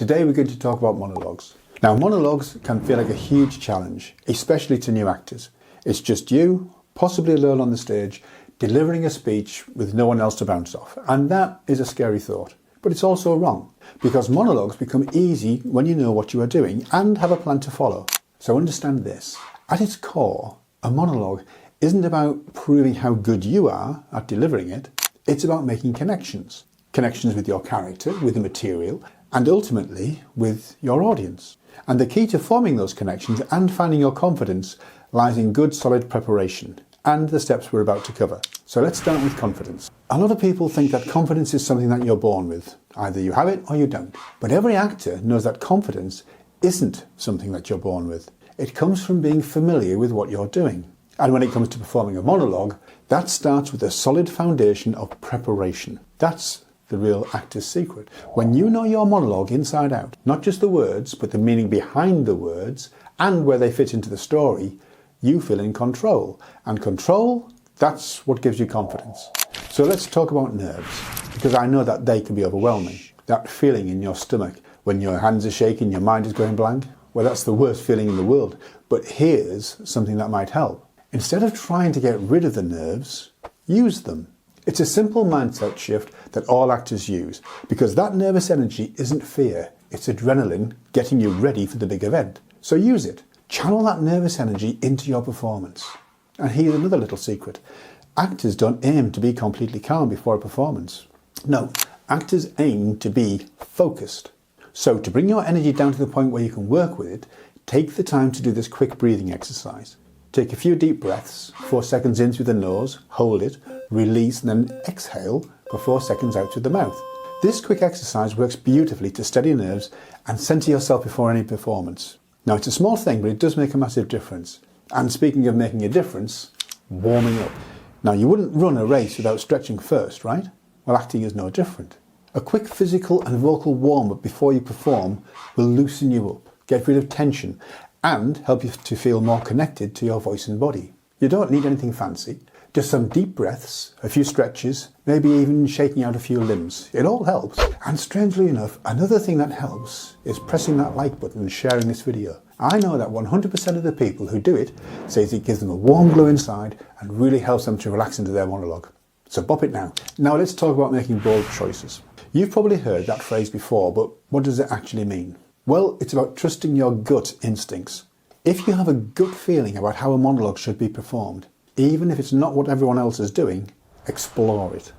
Today we're going to talk about monologues. Now, monologues can feel like a huge challenge, especially to new actors. It's just you, possibly alone on the stage, delivering a speech with no one else to bounce off. And that is a scary thought. But it's also wrong, because monologues become easy when you know what you are doing and have a plan to follow. So understand this. At its core, a monologue isn't about proving how good you are at delivering it. It's about making connections. Connections with your character, with the material, and ultimately with your audience. And the key to forming those connections and finding your confidence lies in good solid preparation and the steps we're about to cover. So let's start with confidence. A lot of people think that confidence is something that you're born with. Either you have it or you don't. But every actor knows that confidence isn't something that you're born with. It comes from being familiar with what you're doing. And when it comes to performing a monologue, that starts with a solid foundation of preparation. That's the real actor's secret. When you know your monologue inside out, not just the words, but the meaning behind the words and where they fit into the story, you feel in control. And control, that's what gives you confidence. So let's talk about nerves, because I know that they can be overwhelming. That feeling in your stomach when your hands are shaking, your mind is going blank, well, that's the worst feeling in the world. But here's something that might help. Instead of trying to get rid of the nerves, use them. It's a simple mindset shift that all actors use, because that nervous energy isn't fear, it's adrenaline getting you ready for the big event. So use it. Channel that nervous energy into your performance. And here's another little secret. Actors don't aim to be completely calm before a performance. No, actors aim to be focused. So to bring your energy down to the point where you can work with it, take the time to do this quick breathing exercise. Take a few deep breaths, 4 seconds in through the nose, hold it, release, and then exhale for 4 seconds out through the mouth. This quick exercise works beautifully to steady nerves and center yourself before any performance. Now, it's a small thing, but it does make a massive difference. And speaking of making a difference, warming up. Now, you wouldn't run a race without stretching first, right? Well, acting is no different. A quick physical and vocal warm-up before you perform will loosen you up, get rid of tension, and help you to feel more connected to your voice and body. You don't need anything fancy, just some deep breaths, a few stretches, maybe even shaking out a few limbs. It all helps. And strangely enough, another thing that helps is pressing that like button and sharing this video. I know that 100% of the people who do it says it gives them a warm glow inside and really helps them to relax into their monologue. So bop it now. Now let's talk about making bold choices. You've probably heard that phrase before, but what does it actually mean? Well, it's about trusting your gut instincts. If you have a gut feeling about how a monologue should be performed, even if it's not what everyone else is doing, explore it.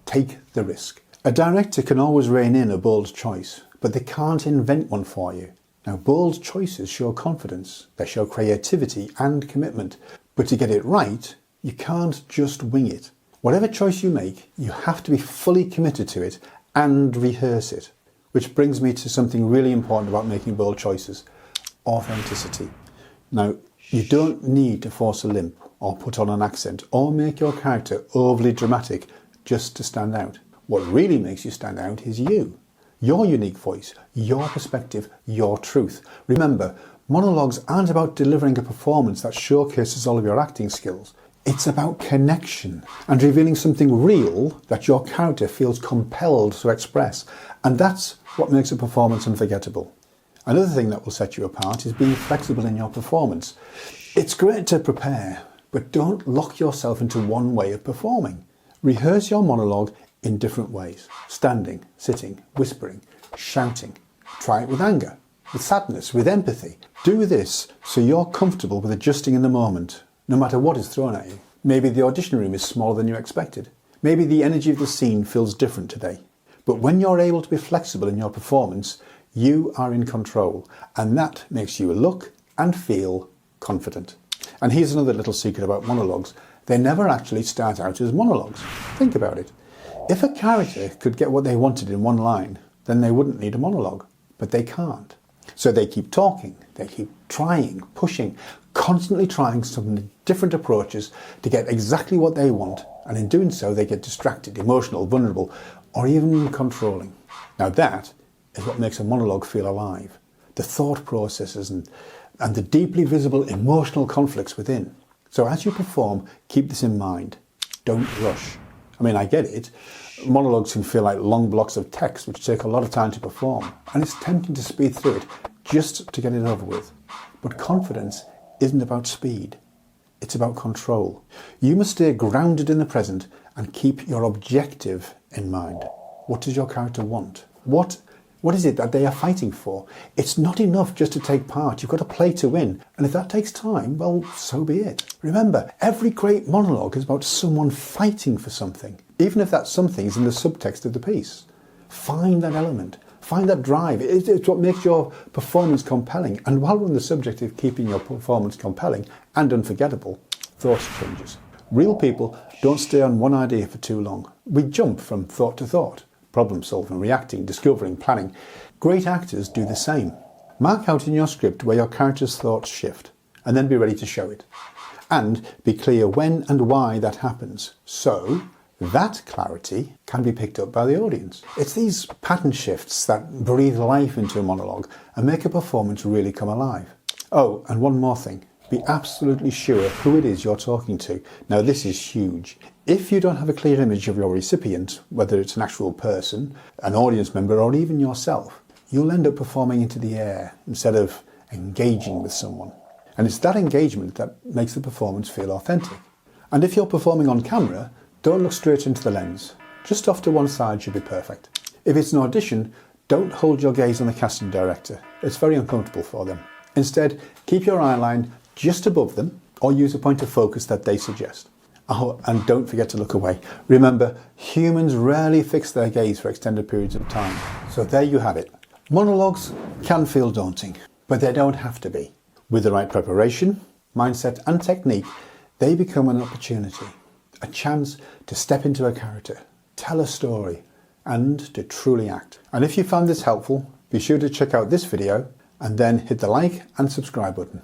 Take the risk. A director can always rein in a bold choice, but they can't invent one for you. Now, bold choices show confidence, they show creativity and commitment, but to get it right, you can't just wing it. Whatever choice you make, you have to be fully committed to it and rehearse it. Which brings me to something really important about making bold choices: authenticity. Now, you don't need to force a limp or put on an accent or make your character overly dramatic just to stand out. What really makes you stand out is you. Your unique voice, your perspective, your truth. Remember, monologues aren't about delivering a performance that showcases all of your acting skills. It's about connection and revealing something real that your character feels compelled to express. And that's what makes a performance unforgettable. Another thing that will set you apart is being flexible in your performance. It's great to prepare, but don't lock yourself into one way of performing. Rehearse your monologue in different ways: standing, sitting, whispering, shouting. Try it with anger, with sadness, with empathy. Do this so you're comfortable with adjusting in the moment, no matter what is thrown at you. Maybe the audition room is smaller than you expected. Maybe the energy of the scene feels different today. But when you're able to be flexible in your performance, you are in control, and that makes you look and feel confident. And here's another little secret about monologues. They never actually start out as monologues. Think about it. If a character could get what they wanted in one line, then they wouldn't need a monologue. But they can't. So they keep talking, they keep trying, pushing, constantly trying some different approaches to get exactly what they want, and in doing so they get distracted, emotional, vulnerable, or even controlling. Now that is what makes a monologue feel alive. The thought processes and the deeply visible emotional conflicts within. So as you perform, keep this in mind. Don't rush. I mean, I get it. Monologues can feel like long blocks of text which take a lot of time to perform, and it's tempting to speed through it just to get it over with. But confidence isn't about speed. It's about control. You must stay grounded in the present and keep your objective in mind. What does your character want? What is it that they are fighting for? It's not enough just to take part. You've got to play to win. And if that takes time, well, so be it. Remember, every great monologue is about someone fighting for something, even if that something is in the subtext of the piece. Find that element. Find that drive. It's what makes your performance compelling. And while we're on the subject of keeping your performance compelling and unforgettable, thought changes. Real people don't stay on one idea for too long. We jump from thought to thought. Problem solving, reacting, discovering, planning. Great actors do the same. Mark out in your script where your character's thoughts shift, and then be ready to show it. And be clear when and why that happens, so that clarity can be picked up by the audience. It's these pattern shifts that breathe life into a monologue and make a performance really come alive. Oh, and one more thing. Be absolutely sure who it is you're talking to. Now, this is huge. If you don't have a clear image of your recipient, whether it's an actual person, an audience member, or even yourself, you'll end up performing into the air instead of engaging with someone. And it's that engagement that makes the performance feel authentic. And if you're performing on camera, don't look straight into the lens. Just off to one side should be perfect. If it's an audition, don't hold your gaze on the casting director. It's very uncomfortable for them. Instead, keep your eye line just above them, or use a point of focus that they suggest. Oh, and don't forget to look away. Remember, humans rarely fix their gaze for extended periods of time. So there you have it. Monologues can feel daunting, but they don't have to be. With the right preparation, mindset and technique, they become an opportunity, a chance to step into a character, tell a story, and to truly act. And if you found this helpful, be sure to check out this video and then hit the like and subscribe button.